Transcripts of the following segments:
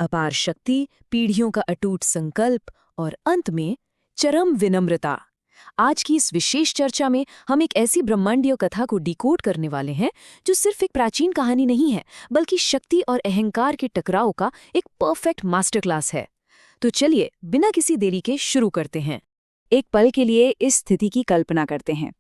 अपार शक्ति, पीढ़ियों का अटूट संकल्प और अंत में चरम विनम्रता। आज की इस विशेष चर्चा में हम एक ऐसी ब्रह्मांडीय कथा को डिकोड करने वाले हैं जो सिर्फ एक प्राचीन कहानी नहीं है, बल्कि शक्ति और अहंकार के टकराव का एक परफेक्ट मास्टर क्लास है। तो चलिए बिना किसी देरी के शुरू करते हैं। एक पल के लिए इस स्थिति की कल्पना करते हैं।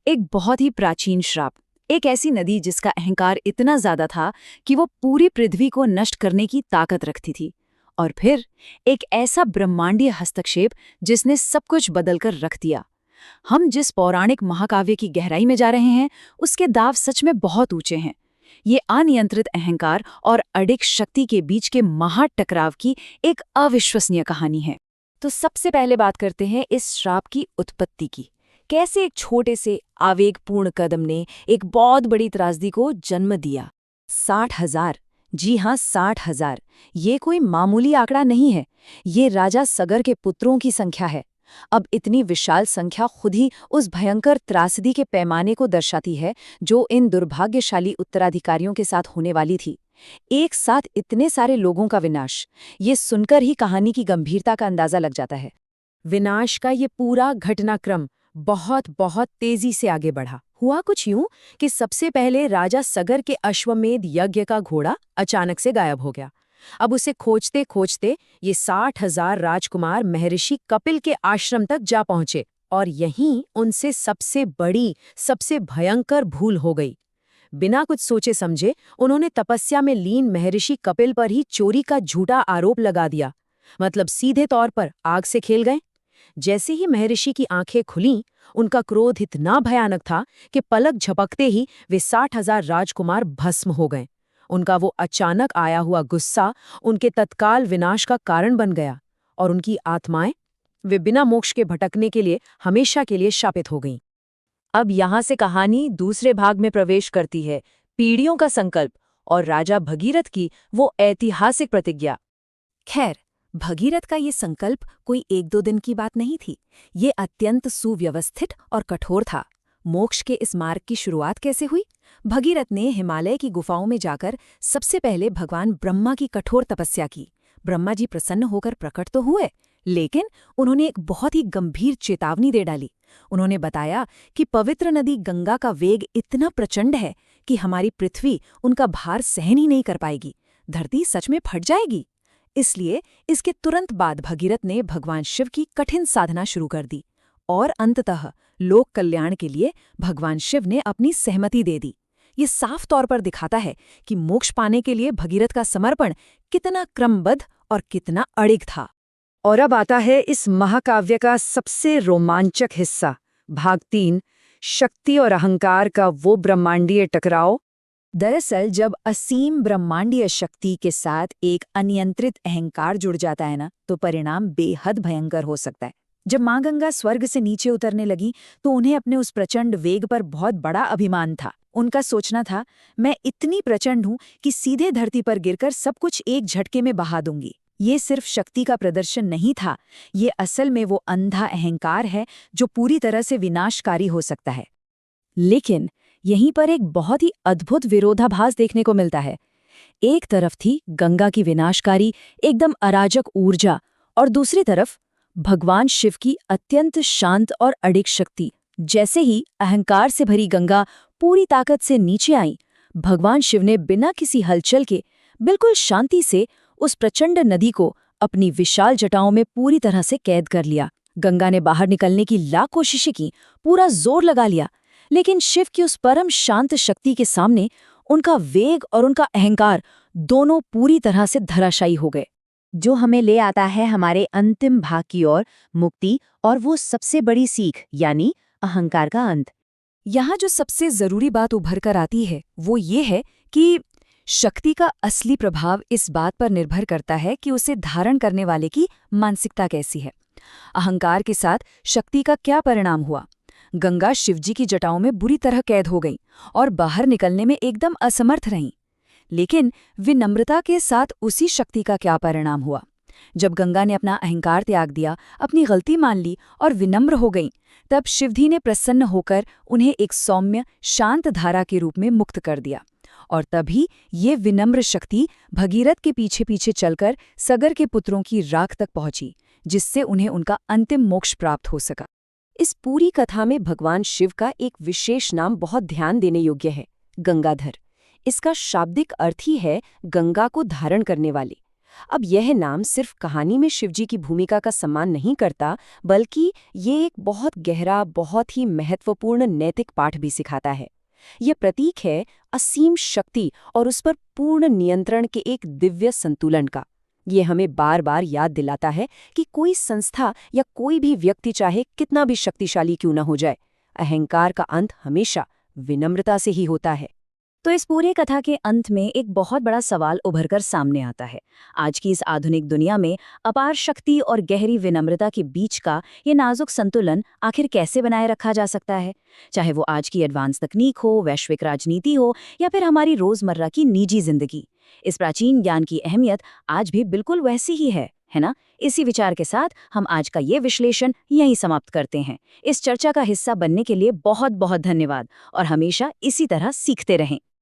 एक बहुत ही प्राचीन श्राप, एक ऐसी नदी जिसका अहंकार इतना ज्यादा था कि वो पूरी पृथ्वी को नष्ट करने की ताकत रखती थी। और फिर एक ऐसा ब्रह्मांडीय हस्तक्षेप जिसने सब कुछ बदलकर रख दिया। हम जिस पौराणिक महाकाव्य की गहराई में जा रहे हैं, उसके दाव सच में बहुत ऊंचे हैं। ये अनियंत्रित अहंकार और अडिग शक्ति के बीच के महा टकराव की एक अविश्वसनीय कहानी है। तो सबसे पहले बात करते हैं इस श्राप की उत्पत्ति की। कैसे एक छोटे से आवेगपूर्ण कदम ने एक बहुत बड़ी त्रासदी को जन्म दिया। 60,000, जी हाँ 60,000। ये कोई मामूली आंकड़ा नहीं है, ये राजा सगर के पुत्रों की संख्या है। अब इतनी विशाल संख्या खुद ही उस भयंकर त्रासदी के पैमाने को दर्शाती है जो इन दुर्भाग्यशाली उत्तराधिकारियों के साथ होने वाली थी। एक साथ इतने सारे लोगों का विनाश, ये सुनकर ही कहानी की गंभीरता का अंदाजा लग जाता है। विनाश का ये पूरा घटनाक्रम बहुत बहुत तेजी से आगे बढ़ा। हुआ कुछ यूं कि सबसे पहले राजा सगर के अश्वमेध यज्ञ का घोड़ा अचानक से गायब हो गया। अब उसे खोजते खोजते ये 60,000 राजकुमार महर्षि कपिल के आश्रम तक जा पहुंचे और यहीं उनसे सबसे बड़ी, सबसे भयंकर भूल हो गई। बिना कुछ सोचे समझे उन्होंने तपस्या में लीन महर्षि कपिल पर ही चोरी का झूठा आरोप लगा दिया। मतलब सीधे तौर पर आग से खेल गए। जैसे ही महर्षि की आंखें खुलीं, उनका क्रोध इतना भयानक था कि पलक झपकते ही वे 60,000 राजकुमार भस्म हो गए। उनका वो अचानक आया हुआ गुस्सा उनके तत्काल विनाश का कारण बन गया और उनकी आत्माएं वे बिना मोक्ष के भटकने के लिए हमेशा के लिए शापित हो गईं। अब यहाँ से कहानी दूसरे भाग में प्रवेश करती है, पीढ़ियों का संकल्प और राजा भगीरथ की वो ऐतिहासिक प्रतिज्ञा। खैर, भगीरथ का ये संकल्प कोई 1-2 दिन की बात नहीं थी। ये अत्यंत सुव्यवस्थित और कठोर था। मोक्ष के इस मार्ग की शुरुआत कैसे हुई? भगीरथ ने हिमालय की गुफाओं में जाकर सबसे पहले भगवान ब्रह्मा की कठोर तपस्या की। ब्रह्मा जी प्रसन्न होकर प्रकट तो हुए, लेकिन उन्होंने एक बहुत ही गंभीर चेतावनी दे डाली। उन्होंने बताया कि पवित्र नदी गंगा का वेग इतना प्रचंड है कि हमारी पृथ्वी उनका भार सहन ही नहीं कर पाएगी। धरती सच में फट जाएगी। इसलिए इसके तुरंत बाद भगीरथ ने भगवान शिव की कठिन साधना शुरू कर दी और अंततः लोक कल्याण के लिए भगवान शिव ने अपनी सहमति दे दी। ये साफ तौर पर दिखाता है कि मोक्ष पाने के लिए भगीरथ का समर्पण कितना क्रमबद्ध और कितना अड़िग था। और अब आता है इस महाकाव्य का सबसे रोमांचक हिस्सा, भाग 3, शक्ति और अहंकार का वो ब्रह्मांडीय टकराव। दरअसल जब असीम ब्रह्मांडीय शक्ति के साथ एक अनियंत्रित अहंकार जुड़ जाता है ना, तो परिणाम बेहद भयंकर हो सकता है। जब माँ गंगा स्वर्ग से नीचे उतरने लगी तो उन्हें अपने उस प्रचंड वेग पर बहुत बड़ा अभिमान था। उनका सोचना था, मैं इतनी प्रचंड हूँ कि सीधे धरती पर गिरकर सब कुछ एक झटके में बहा दूंगी। ये सिर्फ शक्ति का प्रदर्शन नहीं था, ये असल में वो अंधा अहंकार है जो पूरी तरह से विनाशकारी हो सकता है। लेकिन यहीं पर एक बहुत ही अद्भुत विरोधाभास देखने को मिलता है। एक तरफ थी गंगा की विनाशकारी एकदम अराजक ऊर्जा और दूसरी तरफ भगवान शिव की अत्यंत शांत और अडिग शक्ति। जैसे ही अहंकार से भरी गंगा पूरी ताकत से नीचे आई, भगवान शिव ने बिना किसी हलचल के बिल्कुल शांति से उस प्रचंड नदी को अपनी विशाल जटाओं में पूरी तरह से कैद कर लिया। गंगा ने बाहर निकलने की लाख कोशिशें की, पूरा जोर लगा लिया, लेकिन शिव की उस परम शांत शक्ति के सामने उनका वेग और उनका अहंकार दोनों पूरी तरह से धराशायी हो गए। जो हमें ले आता है हमारे अंतिम भाग की ओर, मुक्ति और वो सबसे बड़ी सीख, यानी अहंकार का अंत। यहाँ जो सबसे जरूरी बात उभर कर आती है वो ये है कि शक्ति का असली प्रभाव इस बात पर निर्भर करता है कि उसे धारण करने वाले की मानसिकता कैसी है। अहंकार के साथ शक्ति का क्या परिणाम हुआ? गंगा शिवजी की जटाओं में बुरी तरह कैद हो गई और बाहर निकलने में एकदम असमर्थ रहीं। लेकिन विनम्रता के साथ उसी शक्ति का क्या परिणाम हुआ? जब गंगा ने अपना अहंकार त्याग दिया, अपनी गलती मान ली और विनम्र हो गईं, तब शिवजी ने प्रसन्न होकर उन्हें एक सौम्य, शांत धारा के रूप में मुक्त कर दिया और तभी ये विनम्र शक्ति भगीरथ के पीछे पीछे चलकर सगर के पुत्रों की राख तक पहुंची, जिससे उन्हें उनका अंतिम मोक्ष प्राप्त हो सका। इस पूरी कथा में भगवान शिव का एक विशेष नाम बहुत ध्यान देने योग्य है, गंगाधर। इसका शाब्दिक अर्थ ही है गंगा को धारण करने वाले। अब यह नाम सिर्फ कहानी में शिवजी की भूमिका का सम्मान नहीं करता, बल्कि ये एक बहुत गहरा, बहुत ही महत्वपूर्ण नैतिक पाठ भी सिखाता है। यह प्रतीक है असीम शक्ति और उस पर पूर्ण नियंत्रण के एक दिव्य संतुलन का। ये हमें बार बार याद दिलाता है कि कोई संस्था या कोई भी व्यक्ति चाहे कितना भी शक्तिशाली क्यों न हो जाए, अहंकार का अंत हमेशा विनम्रता से ही होता है। तो इस पूरे कथा के अंत में एक बहुत बड़ा सवाल उभरकर सामने आता है। आज की इस आधुनिक दुनिया में अपार शक्ति और गहरी विनम्रता के बीच का ये नाजुक संतुलन आखिर कैसे बनाए रखा जा सकता है? चाहे वो आज की एडवांस तकनीक हो, वैश्विक राजनीति हो या फिर हमारी रोजमर्रा की निजी जिंदगी, इस प्राचीन ज्ञान की अहमियत आज भी बिल्कुल वैसी ही है ना? इसी विचार के साथ हम आज का ये विश्लेषण यहीं समाप्त करते हैं। इस चर्चा का हिस्सा बनने के लिए बहुत बहुत धन्यवाद और हमेशा इसी तरह सीखते रहें।